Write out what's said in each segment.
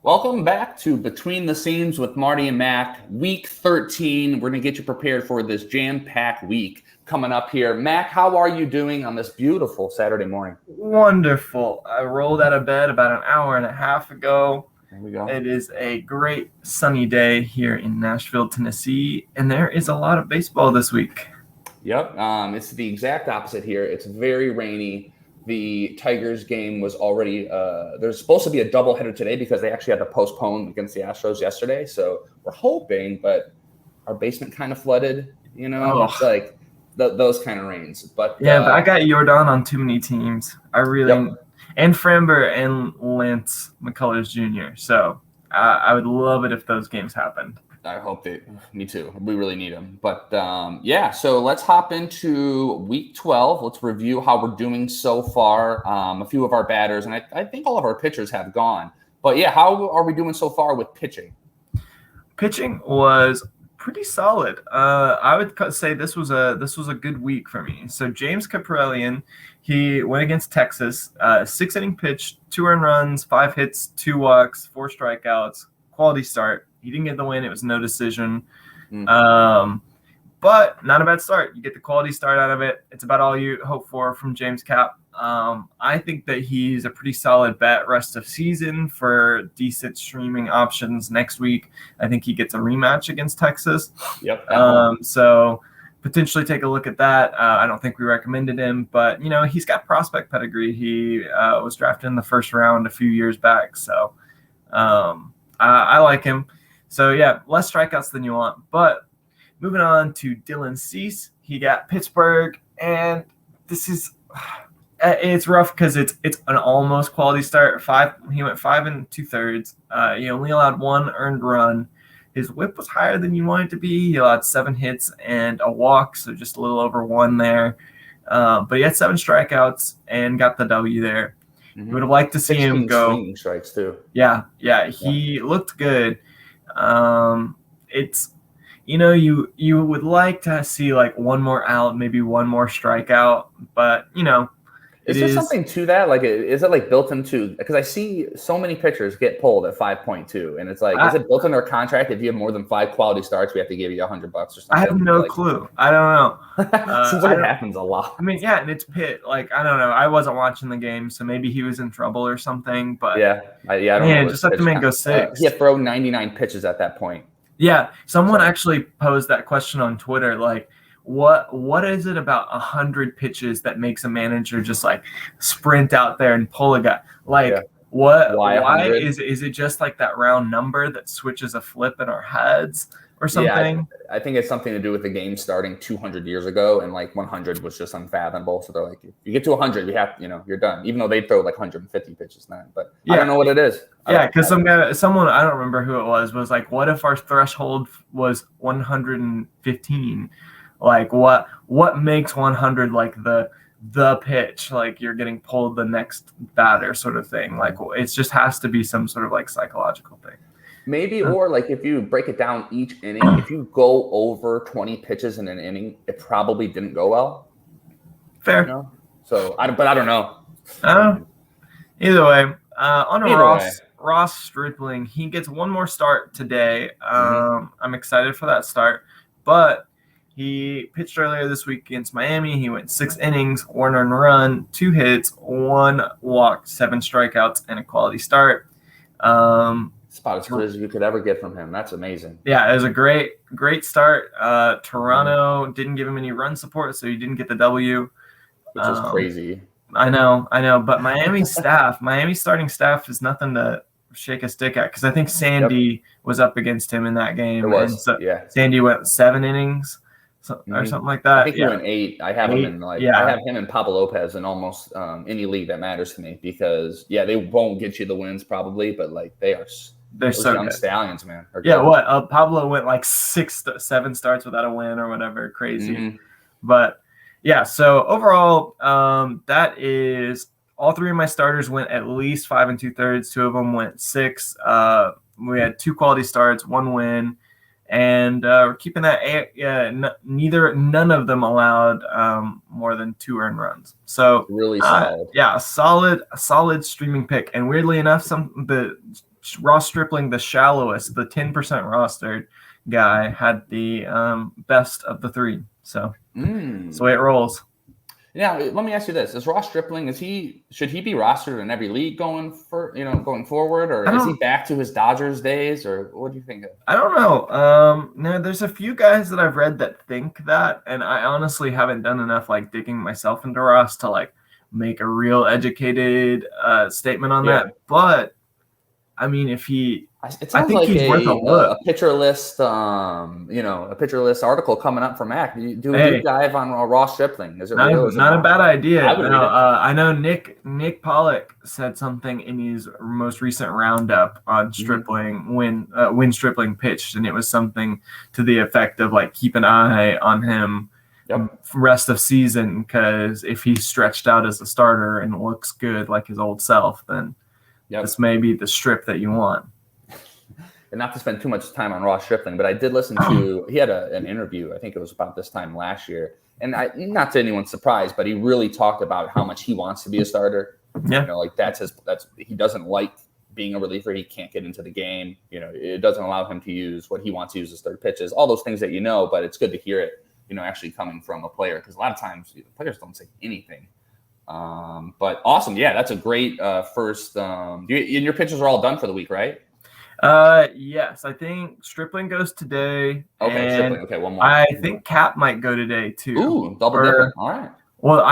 Welcome back to Between the Scenes with Marty and Mack, Week 13. We're going to get you prepared for this jam-packed week coming up here. Mack, how are you doing on this beautiful Saturday morning? Wonderful. I rolled out of bed about an hour and a half ago. There we go. It is a great sunny day here in Nashville, Tennessee, and there is a lot of baseball this week. Yep. It's the exact opposite here. It's very rainy. The Tigers game was already there's supposed to be a doubleheader today because they actually had to postpone against the Astros yesterday. So we're hoping, but our basement kind of flooded, It's like those kind of rains. But but I got Jordan on too many teams. And Framber and Lance McCullers Jr. So I would love it if those games happened. I hope me too. We really need them. But so let's hop into week 12. Let's review how we're doing so far. A few of our batters, and I think all of our pitchers have gone. But how are we doing so far with pitching? Pitching was pretty solid. I would say this was a good week for me. So James Capralian, he went against Texas, 6-inning pitch, 2 earned runs, 5 hits, 2 walks, 4 strikeouts, quality start. He didn't get the win. It was no decision. But not a bad start. You get the quality start out of it. It's about all you hope for from James Cap. I think that he's a pretty solid bet rest of season for decent streaming options next week. I think he gets a rematch against Texas. Yep. So potentially take a look at that. I don't think we recommended him, but, he's got prospect pedigree. He was drafted in the first round a few years back. So I like him. So, less strikeouts than you want. But moving on to Dylan Cease, he got Pittsburgh, and this is it's rough because it's an almost quality start. He went 5 2/3. He only allowed 1 earned run. His whip was higher than you want it to be. He allowed 7 hits and a walk, so just a little over 1 there. But he had 7 strikeouts and got the W there. Mm-hmm. Would have liked to see him go. Swinging strikes too. Yeah, he looked good. It's you would like to see like 1 more out, maybe 1 more strikeout, but is there something to that? Like, is it like built into? Because I see so many pitchers get pulled at 5.2, and it's like, is it built into our contract? If you have more than 5 quality starts, we have to give you $100 or something. I have no clue. I don't know. Seems like it happens a lot. I mean, and it's Pitt. Like, I don't know. I wasn't watching the game, so maybe he was in trouble or something. But I don't know. Just let the man go 6. He had thrown 99 pitches at that point. Yeah, someone actually posed that question on Twitter, like, what is it about 100 pitches that makes a manager just like sprint out there and pull a guy? Like, why is it just like that round number that switches a flip in our heads or something? Yeah, I think it's something to do with the game starting 200 years ago, and like 100 was just unfathomable. So they're like, if you get to 100, we have, you're done. Even though they throw like 150 pitches now, but I don't know what it is. Because someone, I don't remember who it was like, what if our threshold was 115? Like, what makes 100 like the pitch? Like, you're getting pulled the next batter sort of thing. Like, it just has to be some sort of like psychological thing. Maybe, or like if you break it down each inning, if you go over 20 pitches in an inning, it probably didn't go well. Fair. So I don't know. Either way, Ross Stripling, he gets 1 more start today. I'm excited for that start, but he pitched earlier this week against Miami. He went 6 innings, 1 earned run, 2 hits, 1 walk, 7 strikeouts, and a quality start. About as good as you could ever get from him. That's amazing. Yeah, it was a great start. Toronto didn't give him any run support, so he didn't get the W. Which is crazy. I know. But Miami's starting staff is nothing to shake a stick at, because I think Sandy was up against him in that game. It was, Sandy went 7 innings. Or something like that. I think he went 8. I have him in I have him and Pablo Lopez in almost any league that matters to me, because they won't get you the wins probably, but like they're so young good. Stallions, man. Pablo went like 6-7 starts without a win or whatever, crazy. But so overall, that is all 3 of my starters went at least 5 2/3. 2 of them went 6. We had 2 quality starts, 1 win. And we're keeping that. None of them allowed more than 2 earned runs. So really solid. Solid streaming pick. And weirdly enough, the Ross Stripling, the shallowest, the 10% rostered guy, had the best of the three. So that's the way it rolls. Now, let me ask you this: is Ross Stripling, should he be rostered in every league going forward, or is he back to his Dodgers days, or what do you think? I don't know. No, there's a few guys that I've read that think that, and I honestly haven't done enough digging myself into Ross to make a real educated statement on that. But I mean, if he, I think like he's worth a look. A pitcher list, a pitcher list article coming up for Mac. Do you dive on Ross Stripling? Is it not a bad idea? I know Nick Pollock said something in his most recent roundup on Stripling when Stripling pitched, and it was something to the effect of keep an eye on him. Rest of season, because if he's stretched out as a starter and looks good like his old self, then this may be the strip that you want. And not to spend too much time on Ross Stripling, but I did listen to he had an interview. I think it was about this time last year, and not to anyone's surprise, but he really talked about how much he wants to be a starter. Yeah, he doesn't like being a reliever. He can't get into the game. It doesn't allow him to use what he wants to use as third pitches. All those things that but it's good to hear it. Actually coming from a player, because a lot of times players don't say anything. But awesome. Yeah, that's a great first. And your pitchers are all done for the week, right? Yes, I think Stripling goes today. Okay, Stripling. Okay, one more. I think Cap might go today too. Ooh, double dip. All right. Well,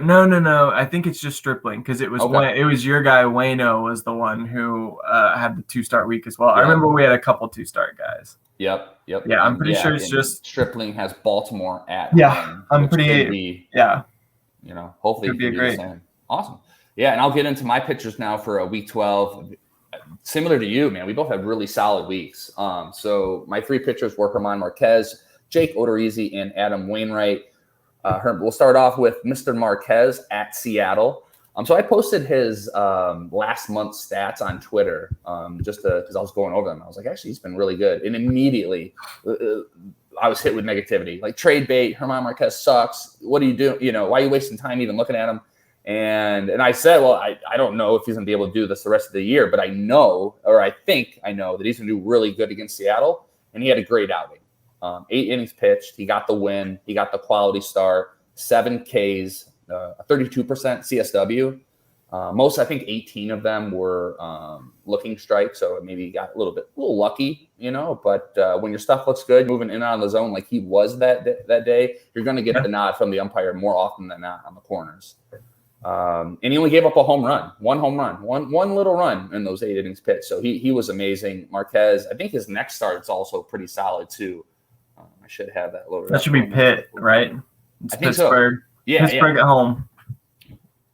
no. I think it's just Stripling, because it was it was your guy Wayno was the one who had the 2-start week as well. Yeah. I remember we had a couple 2-start guys. Yep. Yeah, I'm pretty sure it's just Stripling has Baltimore at home. I'm pretty hopefully it could be great. Awesome. Yeah, and I'll get into my pitchers now for week 12. Similar to you, man, we both had really solid weeks. So my 3 pitchers were German Marquez, Jake Odorizzi, and Adam Wainwright. We'll start off with Mr. Marquez at Seattle. So I posted his last month's stats on Twitter just because I was going over them. I was like, actually, he's been really good. And immediately I was hit with negativity. Trade bait, German Marquez sucks. What are you doing? Why are you wasting time even looking at him? And I said, well, I don't know if he's going to be able to do this the rest of the year, but I think I know that he's going to do really good against Seattle. And he had a great outing. 8 innings pitched. He got the win. He got the quality start, 7 Ks, a 32% CSW. I think 18 of them were looking strikes. So maybe he got a little lucky, but when your stuff looks good, moving in and out of the zone like he was that day, you're going to get the nod from the umpire more often than not on the corners. And he only gave up one little run in those 8 innings pitched. So he was amazing. Marquez, I think his next start is also pretty solid too. I should have that loaded. That should be Pitt, right? I think Pittsburgh. So. Yeah, Pittsburgh at home.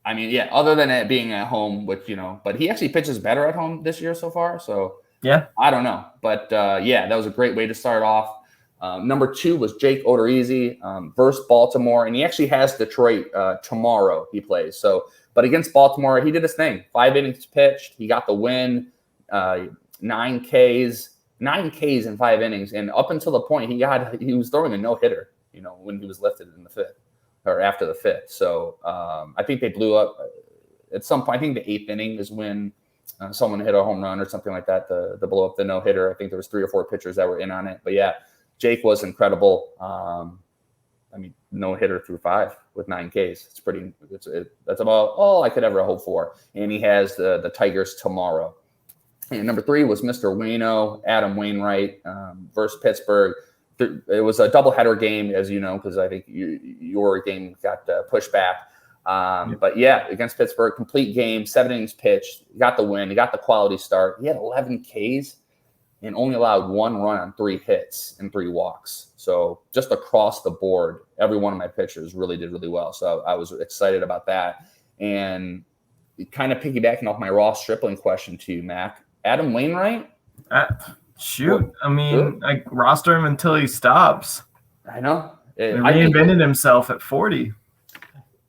I mean, yeah, other than it being at home, which, but he actually pitches better at home this year so far. So yeah, I don't know. But that was a great way to start off. Number 2 was Jake Odorizzi versus Baltimore. And he actually has Detroit tomorrow he plays. So, but against Baltimore, he did his thing. 5 innings pitched. He got the win, 9 Ks in 5 innings. And up until the point he was throwing a no-hitter, when he was lifted in the 5th. Or after the 5th. So I think they blew up at some point. I think the 8th inning is when someone hit a home run or something like that to blow up the no-hitter. I think there was 3 or 4 pitchers that were in on it. But yeah, Jake was incredible. No-hitter through 5 with 9 Ks. That's about all I could ever hope for. And he has the Tigers tomorrow. And number 3 was Mr. Wayno, Adam Wainwright versus Pittsburgh. It was a doubleheader game, as you know, because I think your game got pushed back. But yeah, against Pittsburgh, complete game, 7 innings pitched, got the win, he got the quality start. He had 11 Ks and only allowed 1 run on 3 hits and 3 walks. So just across the board, every one of my pitchers really did really well. So I was excited about that. And kind of piggybacking off my Ross Stripling question to you, Mac, Adam Wainwright. Shoot, I roster him until he stops. I know. He reinvented himself at 40.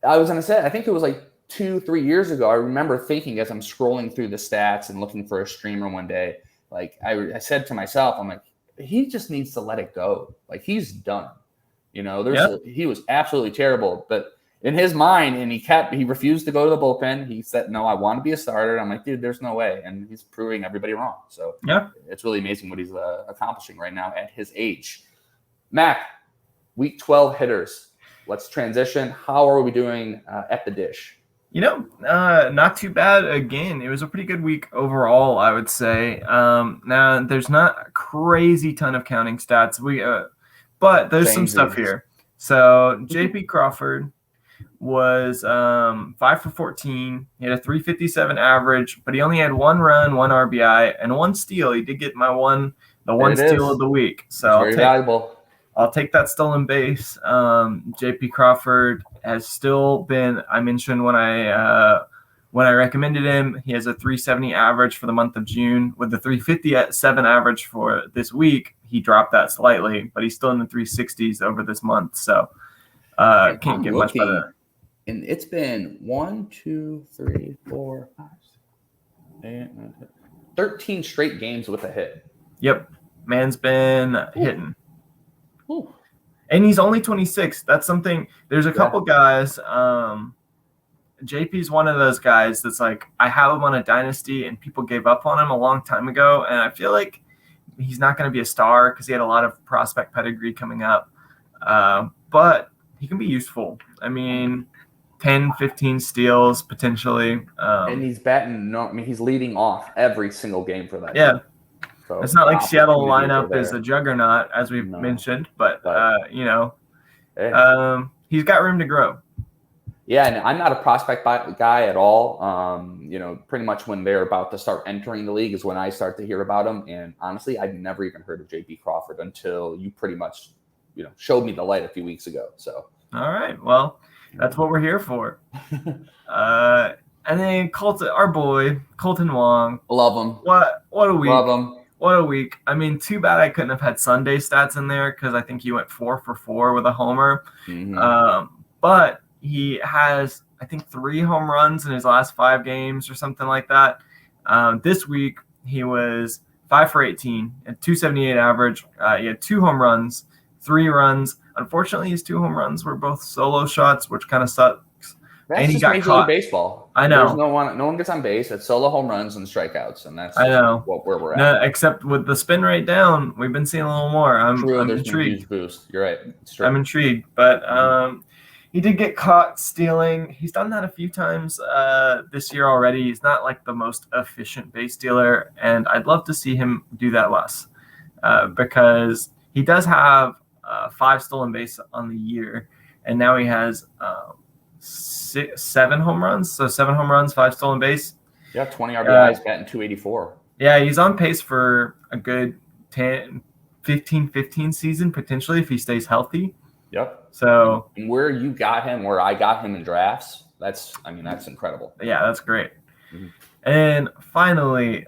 I was going to say, I think it was 2-3 years ago. I remember thinking as I'm scrolling through the stats and looking for a streamer one day, I said to myself, I'm like, he just needs to let it go. He's done. He was absolutely terrible. But in his mind, and he refused to go to the bullpen. He said, no, I want to be a starter. I'm like, dude, there's no way. And he's proving everybody wrong. So yeah, it's really amazing what he's accomplishing right now at his age. Mac, week 12 hitters. Let's transition. How are we doing at the dish? Not too bad. Again, it was a pretty good week overall, I would say. Now, there's not a crazy ton of counting stats. But there's some stuff here. So JP Crawford was 5 for 14. He had a 357 average, but he only had 1 run, 1 RBI, and 1 steal. He did get the one steal of the week. So very valuable. I'll take that stolen base. JP Crawford has still been. I mentioned when I recommended him, he has a 370 average for the month of June. With the 357 average for this week, he dropped that slightly, but he's still in the 360s over this month. So can't get much better. And it's been 1, 2, 3, 4, 5, 6, 13 straight games with a hit. Yep, man's been hitting. Ooh. And he's only 26. That's something. There's a couple guys. JP's one of those guys that's like, I have him on a dynasty, and people gave up on him a long time ago. And I feel like he's not going to be a star because he had a lot of prospect pedigree coming up. But he can be useful. I mean, 10, 15 steals potentially. And he's batting. He's leading off every single game for that. Yeah. Game. So it's not like Seattle lineup is a juggernaut, as we've mentioned, but he's got room to grow. Yeah, and I'm not a prospect guy at all. Pretty much when they're about to start entering the league is when I start to hear about them. And honestly, I'd never even heard of JP Crawford until you pretty much, showed me the light a few weeks ago. So. All right. Well, that's what we're here for. And then Colton, our boy, Colton Wong. Love him. What a week. Love him. What a week. I mean, too bad I couldn't have had Sunday stats in there because I think he went 4 for 4 with a homer. Mm-hmm. But he has, I think, 3 home runs in his last 5 games or something like that. This week, he was 5 for 18 and 278 average. He had 2 home runs, 3 runs. Unfortunately, his 2 home runs were both solo shots, which kind of sucks. That's and he got caught. Baseball. I know. There's no one gets on base. It's solo home runs and strikeouts, and that's where we're at. No, except with the spin rate down, we've been seeing a little more. I'm intrigued. Huge boost. You're right. I'm intrigued, but he did get caught stealing. He's done that a few times this year already. He's not like the most efficient base stealer, and I'd love to see him do that less because he does have 5 stolen base on the year, and now he has 7 home runs. So 7 home runs, 5 stolen base. Yeah, 20 RBIs, batting 284. Yeah, he's on pace for a good 15 season potentially if he stays healthy. Yep. So and where you got him, where I got him in drafts, that's incredible. Yeah, that's great. Mm-hmm. And finally,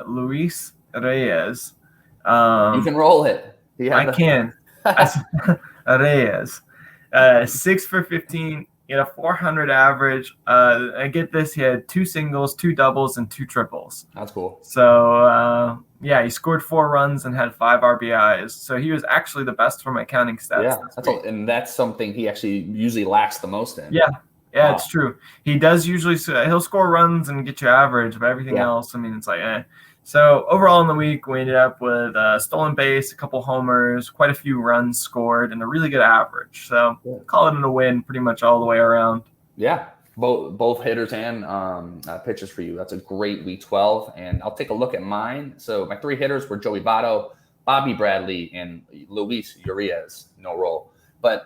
Luis Reyes. You can roll it. I can. Reyes. 6 for 15. He had a 400 average. I get this. He had 2 singles, 2 doubles, and 2 triples. That's cool. So, he scored 4 runs and had 5 RBIs. So he was actually the best for my counting stats. Yeah, and that's something he actually usually lacks the most in. Yeah, It's true. He does usually. He'll score runs and get you average, but everything else, it's like eh. So overall in the week, we ended up with a stolen base, a couple homers, quite a few runs scored, and a really good average. So call it a win pretty much all the way around. Yeah, both hitters and pitchers for you. That's a great week 12. And I'll take a look at mine. So my 3 hitters were Joey Votto, Bobby Bradley, and Luis Urias. No roll. But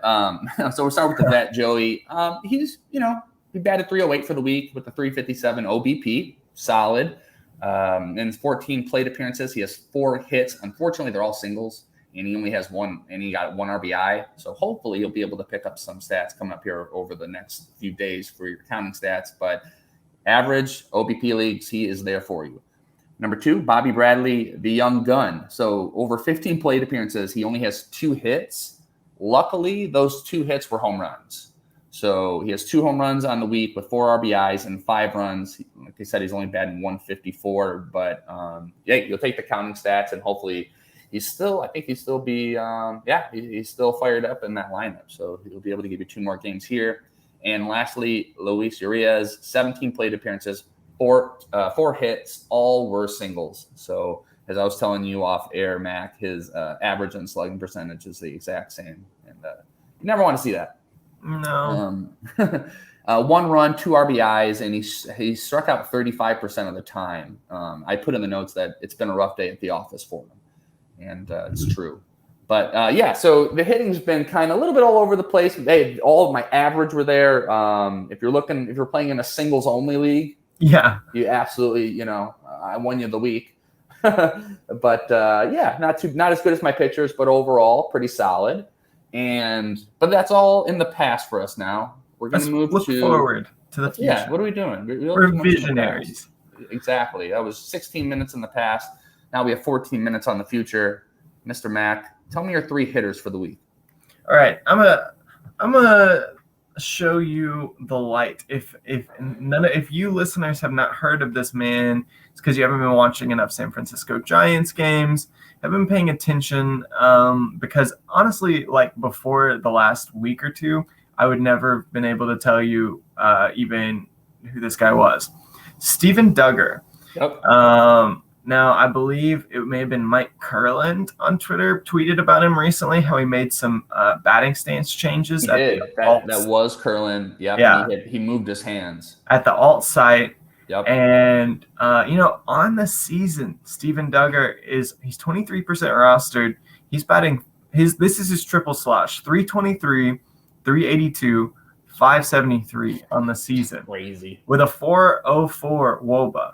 so we'll start with the vet, Joey. He's, he batted 308 for the week with a 357 OBP. Solid. In his 14 plate appearances, he has 4 hits. Unfortunately, they're all singles, and he only has 1, and he got 1 RBI. So hopefully he'll be able to pick up some stats coming up here over the next few days for your counting stats. But average OBP leagues, he is there for you. Number 2, Bobby Bradley, the young gun. So over 15 plate appearances, he only has 2 hits. Luckily, those 2 hits were home runs. So he has 2 home runs on the week with 4 RBIs and 5 runs. Like I said, he's only batting 154. But you'll take the counting stats, and hopefully he's still fired up in that lineup. So he'll be able to give you 2 more games here. And lastly, Luis Urias, 17 plate appearances, four hits, all were singles. So as I was telling you off air, Mac, his average and slugging percentage is the exact same. And you never want to see that. No. 1 run, 2 RBIs, and he struck out 35% of the time. I put in the notes that it's been a rough day at the office for him, and it's true. But so the hitting's been kind of a little bit all over the place. All of my average were there. If you're playing in a singles only league, you absolutely, I won you the week. But not as good as my pitchers, but overall pretty solid. But that's all in the past for us now. We're going to move forward to the future. Yeah, what are we doing? We're visionaries. Exactly. That was 16 minutes in the past. Now we have 14 minutes on the future. Mr. Mack, tell me your 3 hitters for the week. All right, I'm gonna show you the light. If you listeners have not heard of this man, it's because you haven't been watching enough San Francisco Giants games, haven't been paying attention. Because honestly, like before the last week or two, I would never have been able to tell you even who this guy was. Steven Duggar. Yep. Now, I believe it may have been Mike Curland on Twitter tweeted about him recently, how he made some batting stance changes. He did. That was Curland. Yep. Yeah. He moved his hands. At the alt site. Yep. And, on the season, Steven Duggar he's 23% rostered. He's batting this is his triple slash, 323, 382, 573 on the season. Crazy. With a 404 WOBA.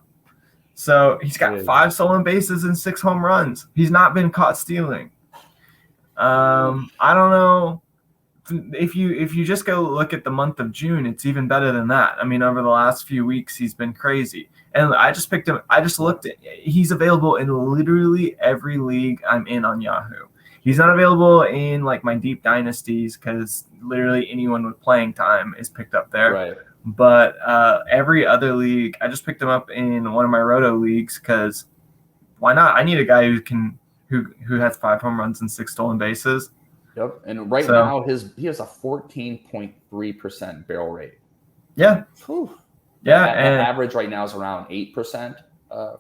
So he's got 5 stolen bases and 6 home runs. He's not been caught stealing. I don't know if you just go look at the month of June, it's even better than that. I mean, over the last few weeks, he's been crazy. And I just picked him. I just looked at. He's available in literally every league I'm in on Yahoo. He's not available in like my deep dynasties because literally anyone with playing time is picked up there. Right. But every other league, I just picked him up in one of my roto leagues because why not? I need a guy who has 5 home runs and 6 stolen bases. Yep. And now he has a 14.3% barrel rate. Yeah. Whew. Yeah. And average right now is around 8%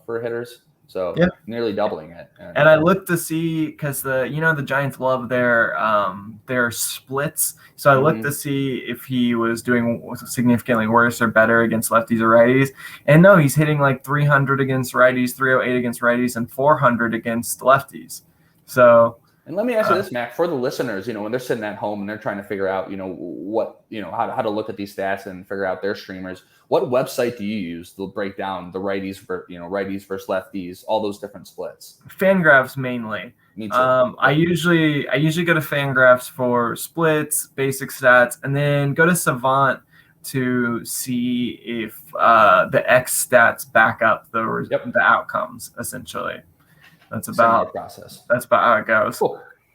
for hitters. So nearly doubling it. And I looked to see because the Giants love their splits. So I looked to see if he was doing significantly worse or better against lefties or righties. And no, he's hitting like 300 against righties, 308 against righties, and 400 against lefties. So. And let me ask you this, Mac, for the listeners, when they're sitting at home and they're trying to figure out, how to look at these stats and figure out their streamers. What website do you use to break down the righties versus lefties, all those different splits? Fangraphs mainly. Me too. I usually go to Fangraphs for splits, basic stats, and then go to Savant to see if the X stats back up the outcomes. Essentially, that's about process. That's about how it goes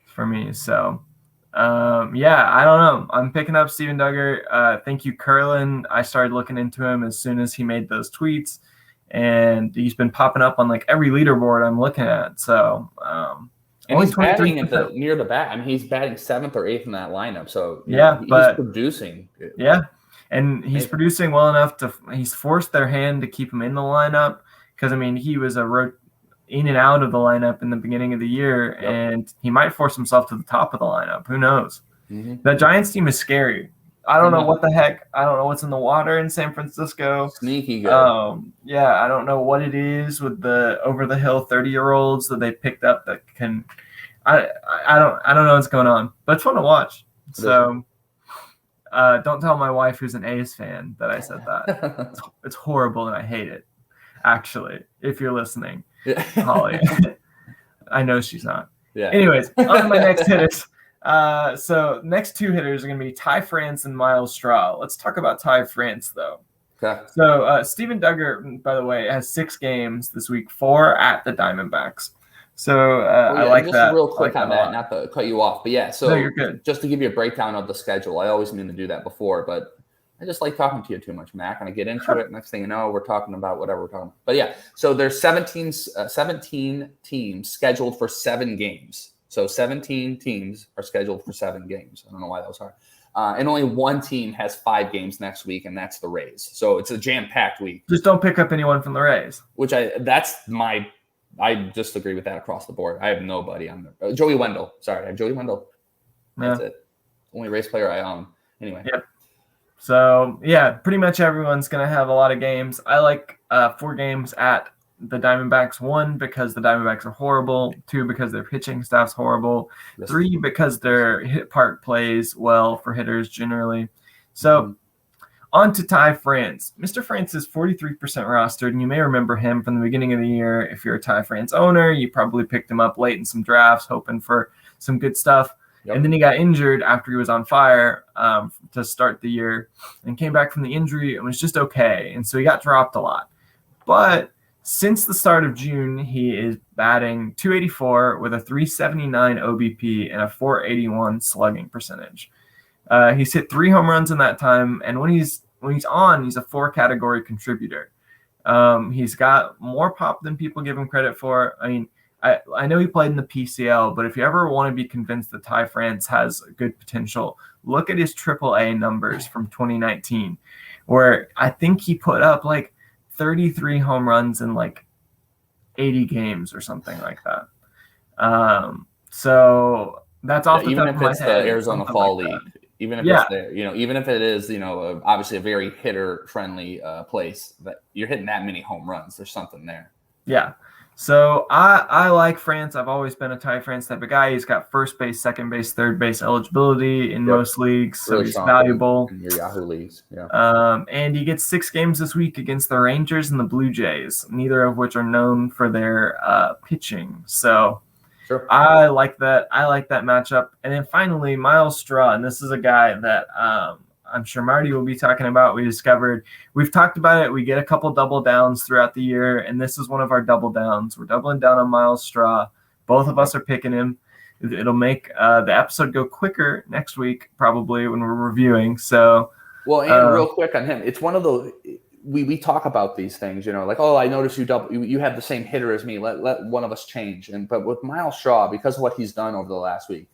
for me. So. I don't know. I'm picking up Steven Duggar. Thank you, Curlin. I started looking into him as soon as he made those tweets, and he's been popping up on like every leaderboard I'm looking at. So, and he's batting near the bat. I mean, he's batting 7th or 8th in that lineup. So he's producing. Yeah, and he's producing well enough he's forced their hand to keep him in the lineup because I mean he was in and out of the lineup in the beginning of the year, and he might force himself to the top of the lineup. Who knows? Mm-hmm. The Giants team is scary. I don't know what the heck. I don't know what's in the water in San Francisco. Sneaky good. I don't know what it is with the over-the-hill 30-year-olds that they picked up that can. I don't know what's going on, but it's fun to watch. So don't tell my wife, who's an A's fan, that I said that. It's horrible and I hate it. Actually, if you're listening. Holly. I know she's not. Yeah. Anyways, on to my next hitters. So next 2 hitters are going to be Tai France and Miles Straw. Let's talk about Tai France, though. Okay. So Steven Duggar, by the way, has 6 games this week, 4 at the Diamondbacks. So I like just that. Real quick on that, not to cut you off, but no, you're good. Just to give you a breakdown of the schedule, I always mean to do that before, but I just like talking to you too much, Mac, and I get into it. Next thing you know, we're talking about whatever we're talking about. But yeah, so there's 17 teams scheduled for 7 games. So 17 teams are scheduled for 7 games. I don't know why that was hard. And only one team has 5 games next week, and that's the Reyes. So it's a jam-packed week. Just don't pick up anyone from the Reyes. I just agree with that across the board. I have nobody on there. Joey Wendell. Sorry, I have Joey Wendell. That's it. Only Reyes player I own. Anyway. Yep. So, yeah, pretty much everyone's going to have a lot of games. I like 4 games at the Diamondbacks. 1, because the Diamondbacks are horrible. 2, because their pitching staff's horrible. Yes. 3, because their hit park plays well for hitters generally. So, on to Tai France. Mr. France is 43% rostered, and you may remember him from the beginning of the year. If you're a Tai France owner, you probably picked him up late in some drafts, hoping for some good stuff. Yep. And then he got injured after he was on fire to start the year and came back from the injury and was just okay. And so he got dropped a lot. But since the start of June, he is batting .284 with a .379 OBP and a .481 slugging percentage. He's hit 3 home runs in that time. And when he's on, he's a 4-category contributor. He's got more pop than people give him credit for. I mean, I know he played in the PCL, but if you ever want to be convinced that Tai France has good potential, look at his AAA numbers from 2019, where I think he put up like 33 home runs in like 80 games or something like that. So that's off the top of my head. Even if it's the Arizona Fall League, even if it's there, even if it is, obviously a very hitter-friendly place, that you're hitting that many home runs, there's something there. Yeah. So I like France. I've always been a Tai France type of guy. He's got first base, second base, third base eligibility in most leagues, so he's valuable. In your Yahoo leagues, yeah. And he gets 6 games this week against the Rangers and the Blue Jays, neither of which are known for their pitching. So sure. I like that. I like that matchup. And then finally, Miles Straw, and this is a guy that I'm sure Marty will be talking about. We've talked about it. We get a couple double downs throughout the year, and this is one of our double downs. We're doubling down on Miles Straw. Both of us are picking him. It'll make the episode go quicker next week, probably, when we're reviewing. So, well, and real quick on him, it's one of those we talk about these things, like, oh, I noticed you have the same hitter as me. Let one of us change. But with Miles Straw, because of what he's done over the last week,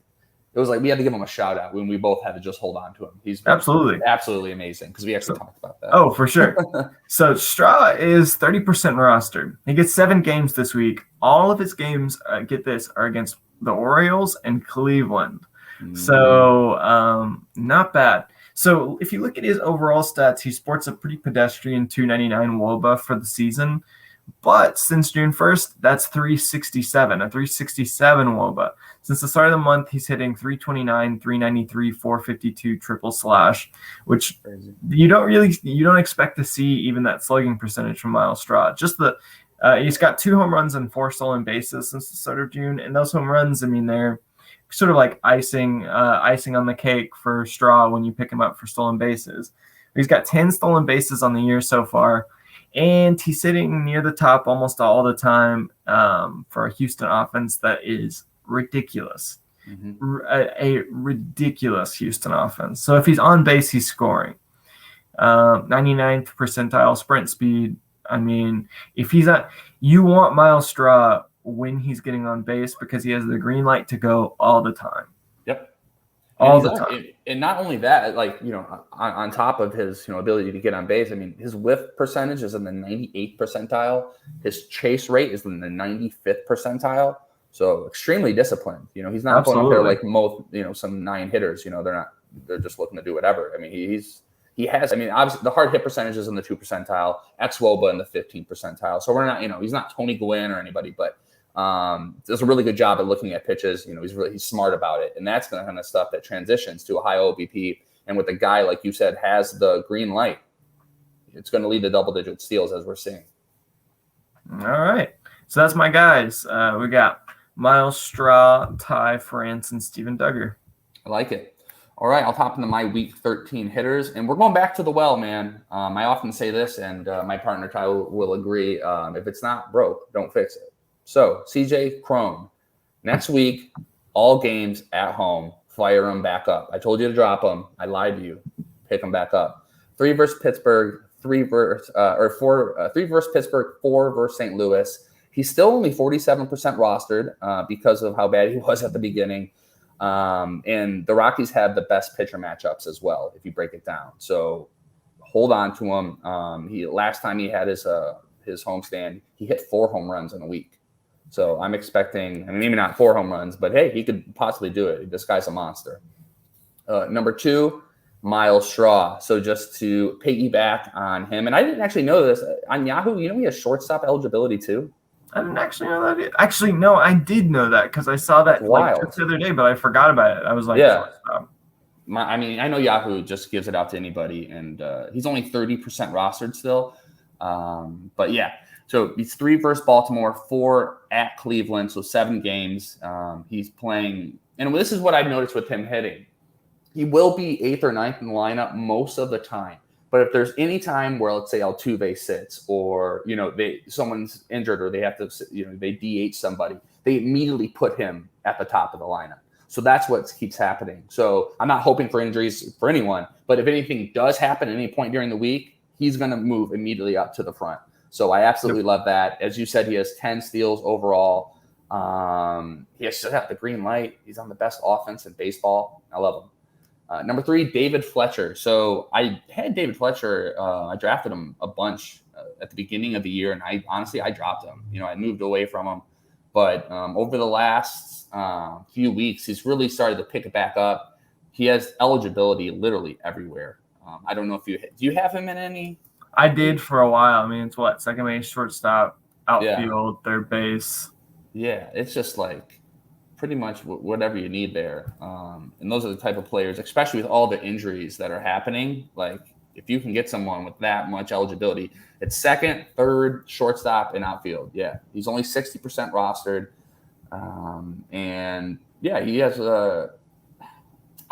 it was like we had to give him a shout out when we both had to just hold on to him. He's absolutely amazing because we actually talked about that. Oh, for sure. So Straw is 30% rostered. He gets 7 games this week. All of his games, get this, are against the Orioles and Cleveland. Mm-hmm. So not bad. So if you look at his overall stats, he sports a pretty pedestrian 299 WOBA for the season. But since June 1st, that's 367, a 367 WOBA. Since the start of the month, he's hitting 329, 393, 452 triple slash, which you don't expect to see even that slugging percentage from Miles Straw. Just he's got 2 home runs and 4 stolen bases since the start of June, and those home runs, I mean, they're sort of like icing on the cake for Straw when you pick him up for stolen bases. He's got 10 stolen bases on the year so far. And he's sitting near the top almost all the time for a Houston offense that is ridiculous. Mm-hmm. A ridiculous Houston offense. So if he's on base, he's scoring. 99th percentile sprint speed. I mean, if he's you want Miles Straw when he's getting on base because he has the green light to go all the time. Yep. All the time. And not only that, on top of his ability to get on base, I mean, his whiff percentage is in the 98th percentile. His chase rate is in the 95th percentile. So extremely disciplined. He's not going up there like most, some 9 hitters. They're just looking to do whatever. I mean, he has. I mean, obviously the hard hit percentage is in the 2 percentile. Xwoba in the 15th percentile. So we're not, he's not Tony Gwynn or anybody, but does a really good job at looking at pitches. He's smart about it, and that's the kind of stuff that transitions to a high OBP. And with a guy like you said has the green light, it's going to lead to double-digit steals as we're seeing. All right, so that's my guys. We got Miles Straw, Tai France, and Steven Duggar. I like it. All right, I'll hop into my Week 13 hitters, and we're going back to the well, man. I often say this, and my partner Ty will agree. If it's not broke, don't fix it. So, CJ Cron, next week, all games at home, fire him back up. I told you to drop him. I lied to you. Pick him back up. 3 versus Pittsburgh, 3 versus Pittsburgh, 4 versus St. Louis. He's still only 47% rostered because of how bad he was at the beginning. And the Rockies have the best pitcher matchups as well, if you break it down. So hold on to him. Last time he had his homestand, he hit 4 home runs in a week. So I'm expecting, maybe not 4 home runs, but hey, he could possibly do it. This guy's a monster. Number 2, Miles Straw. So just to piggyback on him, and I didn't actually know this, on Yahoo, he has shortstop eligibility too. I didn't actually know that. Actually, no, I did know that because I saw that just the other day, but I forgot about it. I was like, yeah. I know Yahoo just gives it out to anybody, and he's only 30% rostered still. But yeah, so he's 3 versus Baltimore, 4 at Cleveland, so 7 games. He's playing, and this is what I noticed with him hitting. He will be 8th or 9th in the lineup most of the time. But if there's any time where, let's say, Altuve sits, or someone's injured, or they have to, they DH somebody, they immediately put him at the top of the lineup. So that's what keeps happening. So I'm not hoping for injuries for anyone, but if anything does happen at any point during the week, he's going to move immediately up to the front. So I absolutely love that. As you said, he has 10 steals overall. He has to have the green light. He's on the best offense in baseball. I love him. Number 3, David Fletcher. So I had David Fletcher. I drafted him a bunch at the beginning of the year, and I dropped him. I moved away from him. But over the last few weeks, he's really started to pick it back up. He has eligibility literally everywhere. I don't know if do you have him in any? I did for a while. It's what? Second base, shortstop, outfield, third base. Yeah, it's just like pretty much whatever you need there. And those are the type of players, especially with all the injuries that are happening. Like, if you can get someone with that much eligibility, it's second, third, shortstop, and outfield. Yeah, he's only 60% rostered. And yeah, he has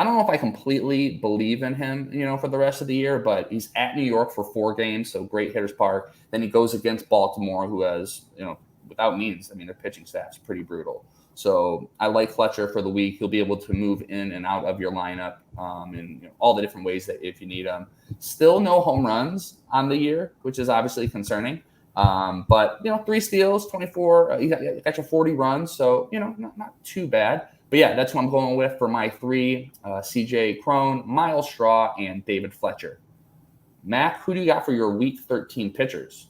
I don't know if I completely believe in him, for the rest of the year, but he's at New York for 4 games, so great hitters park. Then he goes against Baltimore, who has, without means, their pitching staff's pretty brutal. So I like Fletcher for the week. He'll be able to move in and out of your lineup in all the different ways that if you need them. Still no home runs on the year, which is obviously concerning. But 3 steals, 24. You got your 40 runs, so not too bad. But yeah, that's what I'm going with for my 3: CJ Cron, Miles Straw, and David Fletcher. Mac, who do you got for your Week 13 pitchers?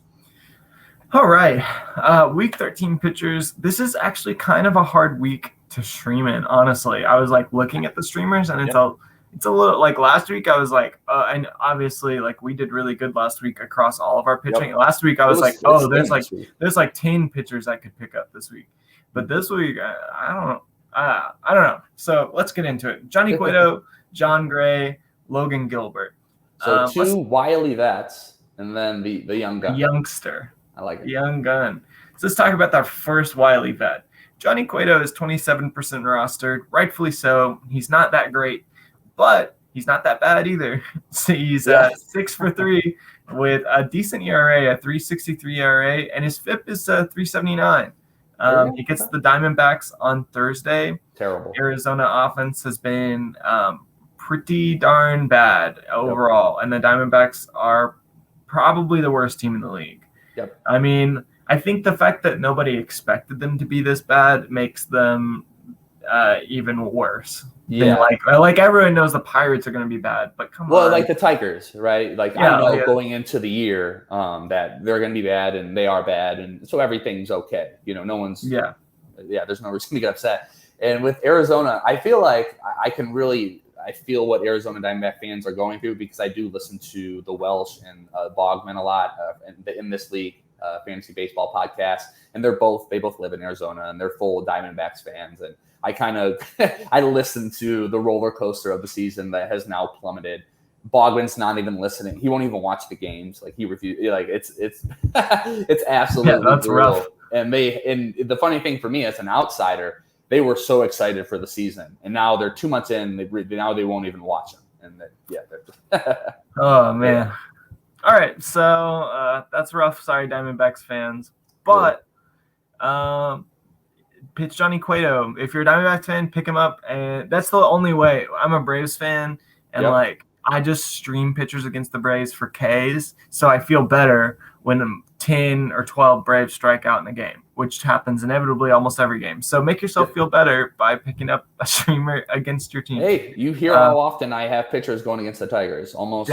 All right. Week 13 pitchers. This is actually kind of a hard week to stream in, honestly. I was looking at the streamers, and it's a little like last week. I was like, and obviously we did really good last week across all of our pitching. Yep. Last week I was there's 10 pitchers I could pick up this week. But this week, I don't know. I don't know. So let's get into it. Johnny Cueto, John Gray, Logan Gilbert. So 2 wily vets, and then the young gun. Youngster. I like it. Young gun. So let's talk about our first wily vet. Johnny Cueto is 27% rostered, rightfully so. He's not that great, but he's not that bad either. So he's 6 for 3 with a decent ERA, a 3.63 ERA, and his FIP is 3.79. He gets the Diamondbacks on Thursday. Terrible. Arizona offense has been pretty darn bad overall, and the Diamondbacks are probably the worst team in the league. Yep. I think the fact that nobody expected them to be this bad makes them even worse. Yeah. Like everyone knows the Pirates are going to be bad, but come on. Well, like the Tigers, right? I know going into the year that they're going to be bad, and they are bad, and so everything's okay. No one's there's no reason to get upset. And with Arizona, I feel like I feel what Arizona Diamondback fans are going through, because I do listen to the Welsh and Bogman a lot in this league, fantasy baseball podcast, and they both live in Arizona, and they're full Diamondbacks fans, and I listen to the roller coaster of the season that has now plummeted. Bogman's not even listening. He won't even watch the games. He refused. It's absolutely that's brutal. rough. And the funny thing for me as an outsider, they were so excited for the season, and now they're 2 months in. Now they won't even watch them. And they're oh man! All right, so that's rough. Sorry, Diamondbacks fans, but pitch Johnny Cueto. If you're a Diamondbacks fan, pick him up, and that's the only way. I'm a Braves fan, and I just stream pitchers against the Braves for Ks, so I feel better when 10 or 12 Braves strike out in a game, which happens inevitably almost every game. So make yourself feel better by picking up a streamer against your team. Hey, you hear how often I have pitchers going against the Tigers? Almost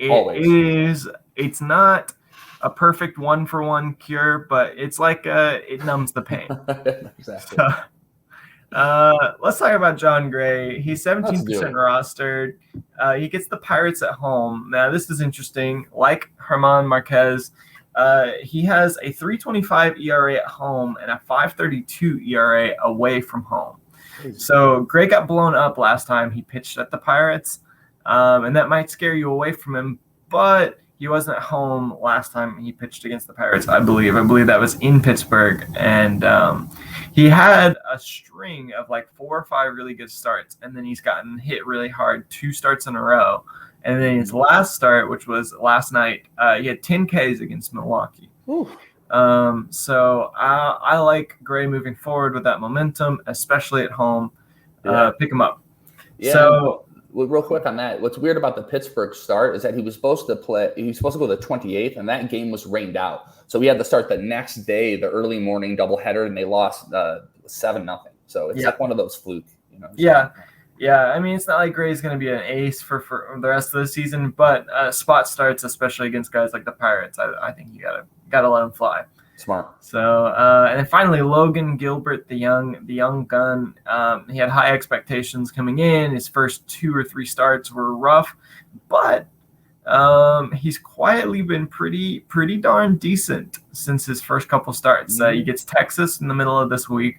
always. It's not a perfect 1-for-1 cure, but it's like it numbs the pain. Exactly. Let's talk about John Gray. He's 17% rostered. He gets the Pirates at home. Now, this is interesting. Like Germán Marquez, he has a 3.25 ERA at home and a 5.32 ERA away from home. So Gray got blown up last time he pitched at the Pirates, and that might scare you away from him, but he wasn't at home last time he pitched against the Pirates, I believe. I believe that was in Pittsburgh. And he had a string of like 4 or 5 really good starts, and then he's gotten hit really hard 2 starts in a row. And then his last start, which was last night, he had 10 Ks against Milwaukee. So I like Gray moving forward with that momentum, especially at home. Pick him up. So real quick on that, what's weird about the Pittsburgh start is that he was supposed to go the 28th, and that game was rained out. So we had to start the next day, the early morning doubleheader, and they lost 7-0. So it's like one of those fluke, Yeah, I mean, it's not like Gray's going to be an ace for the rest of the season, but spot starts, especially against guys like the Pirates, I think you gotta let him fly. Smart. So, and then finally, Logan Gilbert, the young gun. He had high expectations coming in. His first 2 or 3 starts were rough, but he's quietly been pretty darn decent since his first couple starts. He gets Texas in the middle of this week.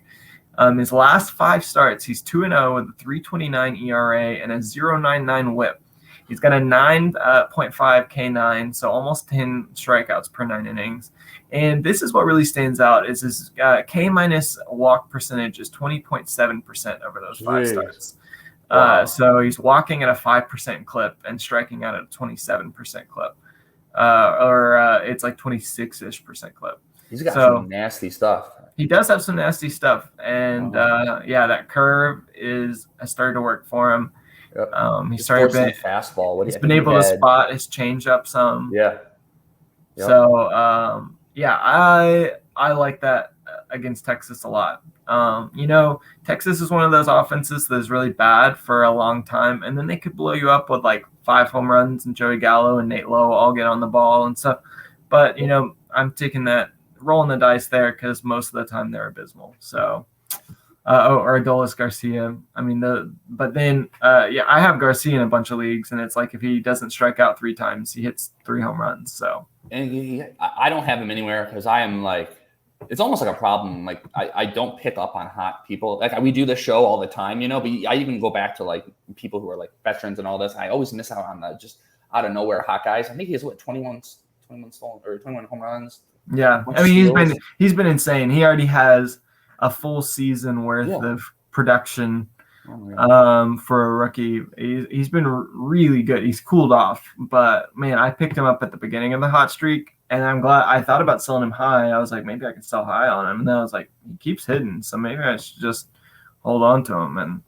His last 5 starts, he's 2-0 with a 3.29 ERA and a 0.99 WHIP. He's got a 9.5 K9, so almost 10 strikeouts per 9 innings. And this is what really stands out is his K- walk percentage is 20.7% over those 5 starts. So he's walking at a 5% clip and striking out at a 27% clip, or it's like 26-ish% clip. He's got some nasty stuff. He does have some nasty stuff, and that curve has started to work for him. Yep. He started fastball. He's been able to spot his changeup some. Yeah. Yep. So I like that against Texas a lot. Texas is one of those offenses that is really bad for a long time, and then they could blow you up with like 5 home runs and Joey Gallo and Nate Lowe all get on the ball and stuff. But I'm taking that, rolling the dice there because most of the time they're abysmal. So. Or Adolis Garcia. I mean, I have Garcia in a bunch of leagues, and it's like if he doesn't strike out 3 times, he hits 3 home runs. So, and I don't have him anywhere because I am like, it's almost like a problem. Like I don't pick up on hot people. Like we do this show all the time, but I even go back to like people who are like veterans and all this. I always miss out on the just out of nowhere hot guys. I think he has 21 stolen or 21 home runs. Yeah, I mean he's been insane. He already has a full season worth of production for a rookie. He's been really good. He's cooled off, but man, I picked him up at the beginning of the hot streak, and I'm glad. I thought about selling him high. I was like, maybe I could sell high on him, and then I was like, he keeps hitting, so maybe I should just hold on to him, and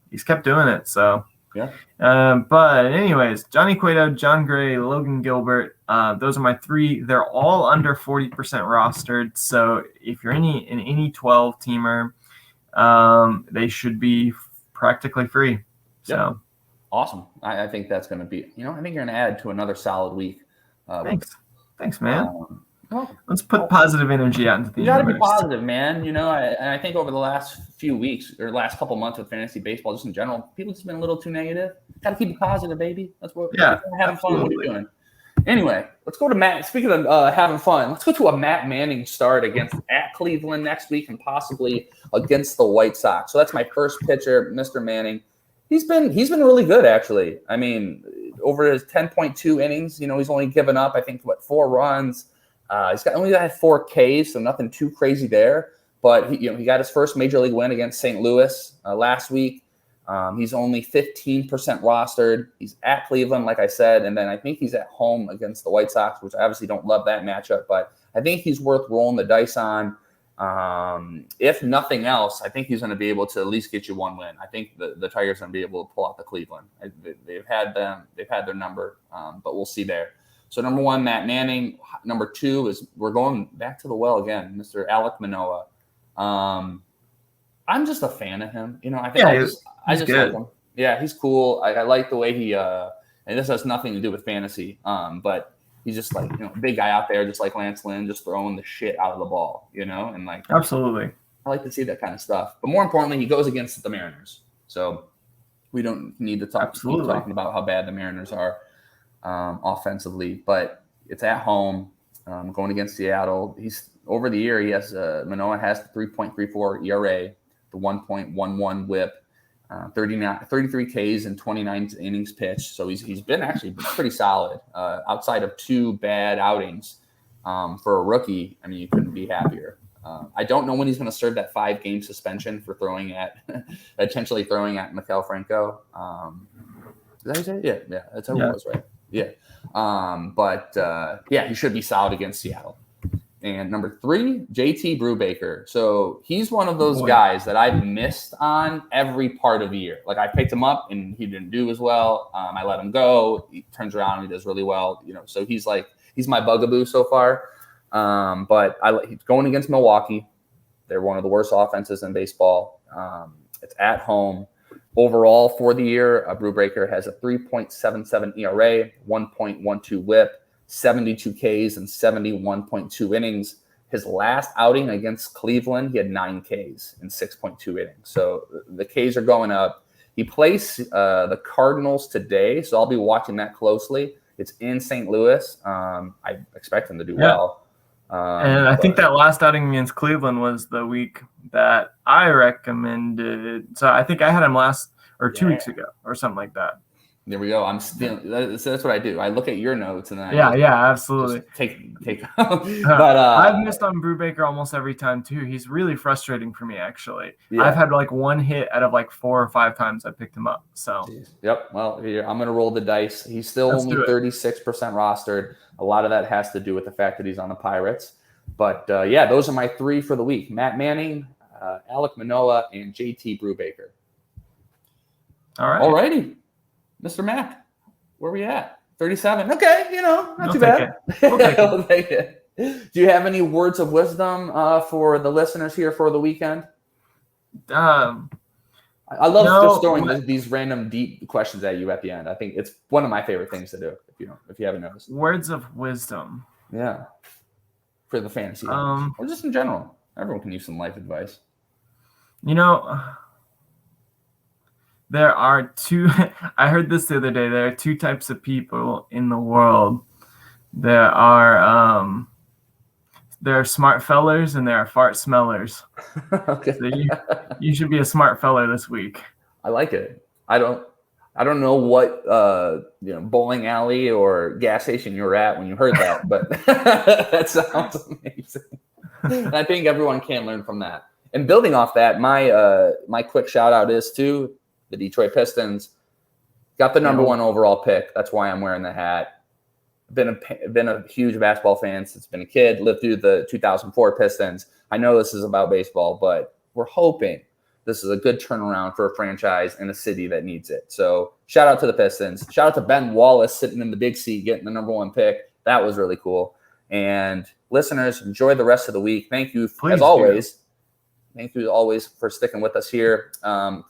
he's kept doing it. So yeah. But anyways, Johnny Cueto, John Gray, Logan Gilbert. Those are my 3. They're all under 40% rostered. So if you're in any 12-teamer, they should be practically free. So awesome. I think that's going to be. I think you're going to add to another solid week. Thanks, man. Let's put positive energy out into the universe. You got to be positive, man. And I think over the last few weeks or last couple months with fantasy baseball, just in general, people just been a little too negative. Got to keep it positive, baby. That's what. Yeah, having fun. What are you doing? Anyway, let's go to Matt. Speaking of having fun, let's go to a Matt Manning start at Cleveland next week and possibly against the White Sox. So that's my first pitcher, Mr. Manning. He's been really good, actually. I mean, over his 10.2 innings, he's only given up, I think, 4 runs. He's only got 4 Ks, so nothing too crazy there. But he got his first major league win against St. Louis last week. He's only 15% rostered. He's at Cleveland, like I said, and then I think he's at home against the White Sox, which I obviously don't love that matchup, but I think he's worth rolling the dice on. If nothing else, I think he's going to be able to at least get you 1 win. I think the Tigers are going to be able to pull out the Cleveland. They've had their number, but we'll see there. So number 1, Matt Manning. Number 2 is we're going back to the well again, Mr. Alec Manoa. I'm just a fan of him. I think I just like him. Yeah, he's cool. I like the way he and this has nothing to do with fantasy, but he's just like, big guy out there, just like Lance Lynn, just throwing the shit out of the ball, and like absolutely. I like to see that kind of stuff. But more importantly, he goes against the Mariners. So we don't need to keep talking about how bad the Mariners are offensively, but it's at home, going against Seattle. He's over the year. He has Manoa has the 3.34 ERA, the 1.11 WHIP, 33 Ks and 29 innings pitched. So he's been actually pretty solid outside of 2 bad outings for a rookie. I mean, you couldn't be happier. I don't know when he's going to serve that 5-game suspension for potentially throwing at Maikel Franco. Is that how you say it? Yeah, that's how it was, right? Yeah. But he should be solid against Seattle. And number 3, JT Brubaker. So he's one of those guys that I've missed on every part of the year. Like I picked him up and he didn't do as well. I let him go. He turns around and he does really well. So he's my bugaboo so far. But he's going against Milwaukee. They're one of the worst offenses in baseball. It's at home. Overall for the year, Brubaker has a 3.77 ERA, 1.12 WHIP, 72 Ks and 71.2 innings. His last outing against Cleveland, he had 9 Ks and 6.2 innings. So the Ks are going up. He plays the Cardinals today, so I'll be watching that closely. It's in St. Louis. I expect him to do well. And I think that last outing against Cleveland was the week that I recommended. So I think I had him 2 weeks ago or something like that. There we go. That's what I do. I look at your notes and then absolutely take. But I've missed on Brubaker almost every time too. He's really frustrating for me actually. Yeah. I've had like 1 hit out of like 4 or 5 times I picked him up. So Yep. Well, I'm gonna roll the dice. He's still only 36% rostered. A lot of that has to do with the fact that he's on the Pirates. But those are my 3 for the week: Matt Manning, Alec Manoa, and JT Brubaker. All right. Alrighty. Mr. Mack, where are we at? 37. Okay, not too bad. We'll take it. Do you have any words of wisdom for the listeners here for the weekend? I love just throwing these random deep questions at you at the end. I think it's one of my favorite things to do. If you haven't noticed. Words of wisdom. Yeah. For the fantasy, or just in general, everyone can use some life advice. There are 2 – I heard this the other day. There are 2 types of people in the world. There are smart fellers and there are fart smellers. Okay. So you should be a smart feller this week. I like it. I don't know what bowling alley or gas station you were at when you heard that, but that sounds amazing. And I think everyone can learn from that. And building off that, my quick shout out is to the Detroit Pistons. Got the number 1 overall pick. That's why I'm wearing the hat. Been a huge basketball fan since been a kid. Lived through the 2004 Pistons. I know this is about baseball, but we're hoping this is a good turnaround for a franchise in a city that needs it. So shout out to the Pistons. Shout out to Ben Wallace sitting in the big seat getting the number 1 pick. That was really cool. And listeners, enjoy the rest of the week. Thank you as always. Thank you always for sticking with us here.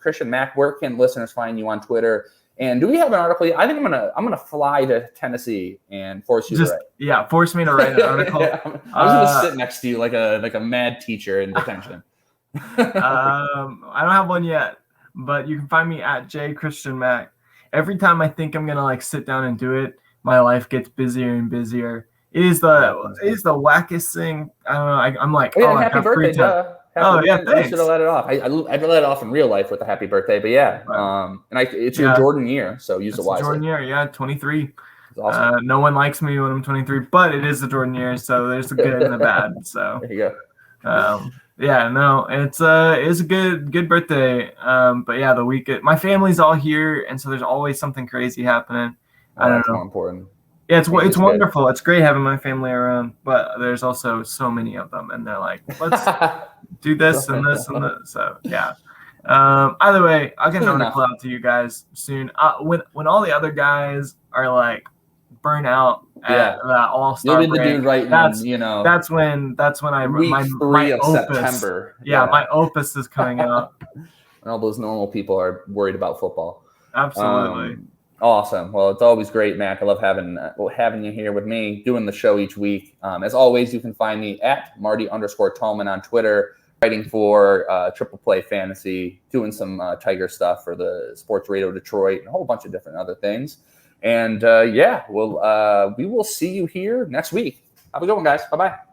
Christian Mack, where can listeners find you on Twitter? And do we have an article? I think I'm gonna fly to Tennessee and force you to write. Yeah, force me to write an article. I was gonna sit next to you like a mad teacher in detention. I don't have one yet, but you can find me at JChristianMack. Every time I think I'm gonna sit down and do it, my life gets busier and busier. It is the wackest thing. I don't know. I'm like, happy birthday, duh. Thanks. I should have let it off. I'd let it off in real life with a happy birthday, but it's your Jordan year, so use it wisely. Jordan year, 23. It's awesome. No one likes me when I'm 23, but it is the Jordan year, so there's the good and the bad. So there you go. It's a good birthday. But yeah, the weekend, my family's all here, and so there's always something crazy happening. I don't know. More important. Yeah, it's wonderful. It's great having my family around, but there's also so many of them, and they're like, let's do this and this and this. So yeah. Either way, I'll get an article out to you guys soon. When all the other guys are like burnt out at that All-Star You'll be the break. dude writing, That's when week 3 of opus, September. Yeah, my opus is coming out. And all those normal people are worried about football. Absolutely. Awesome. Well, it's always great, Mac. I love having you here with me, doing the show each week. As always, you can find me at Marty_Tallman on Twitter, writing for Triple Play Fantasy, doing some Tiger stuff for the Sports Radio Detroit, and a whole bunch of different other things. And we will see you here next week. Have a good one, guys. Bye-bye.